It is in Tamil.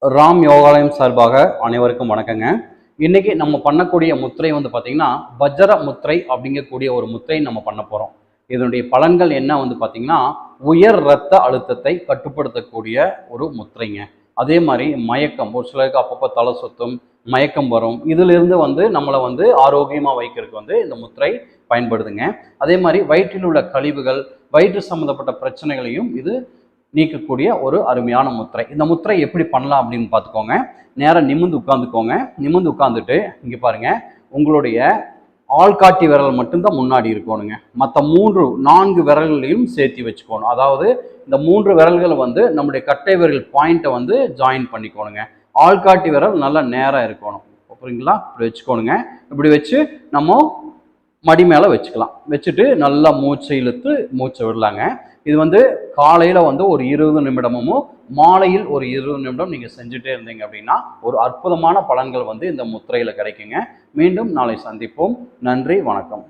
ராம் யோகாலயம் சார்பாக அனைவருக்கும் வணக்கங்க. இன்னைக்கு நம்ம பண்ணக்கூடிய முத்திரை வந்து பார்த்தீங்கன்னா, வஜ்ர முத்திரை அப்படிங்கக்கூடிய ஒரு முத்திரை நம்ம பண்ண போறோம். இதனுடைய பலன்கள் என்ன வந்து பார்த்தீங்கன்னா, உயர் இரத்த அழுத்தத்தை கட்டுப்படுத்தக்கூடிய ஒரு முத்திரைங்க. அதே மாதிரி மயக்கம், ஒரு சிலருக்கு அப்பப்போ தலை சுத்தும், மயக்கம் வரும். இதிலிருந்து வந்து நம்மளை வந்து ஆரோக்கியமாக வைக்கிறதுக்கு வந்து இந்த முத்திரை பயன்படுதுங்க. அதே மாதிரி வயிற்றில் உள்ள கழிவுகள், வயிற்று சம்மந்தப்பட்ட பிரச்சனைகளையும் இது நீக்கக்கூடிய ஒரு அருமையான முத்திரை. இந்த முத்திரை எப்படி பண்ணலாம் அப்படின்னு பார்த்துக்கோங்க. நேராக நிமிர்ந்து உட்காந்துக்கோங்க. நிமிர்ந்து உட்காந்துட்டு இங்கே பாருங்க, உங்களுடைய ஆள்காட்டி விரல் மட்டும்தான் முன்னாடி இருக்கணுங்க. மற்ற 4 விரல்களையும் சேர்த்து வச்சுக்கணும். அதாவது இந்த 3 விரல்கள் வந்து நம்முடைய கட்டை விரல் பாயிண்ட்டை வந்து ஜாயின் பண்ணிக்கணுங்க. ஆள்காட்டி விரல் நல்லா நேராக இருக்கணும். புரியுங்களா? இப்படி வச்சுக்கணுங்க. இப்படி வச்சு நம்ம மடி மேலே வச்சுக்கலாம். வச்சுட்டு நல்லா மூச்சை இழுத்து மூச்சை விடலாங்க. இது வந்து காலையில் வந்து ஒரு 20 நிமிடமும், மாலையில் ஒரு 20 நிமிடம் நீங்கள் செஞ்சுட்டே இருந்தீங்க அப்படின்னா ஒரு அற்புதமான பலன்கள் வந்து இந்த முத்திரையில் கிடைக்குங்க. மீண்டும் நாளை சந்திப்போம். நன்றி, வணக்கம்.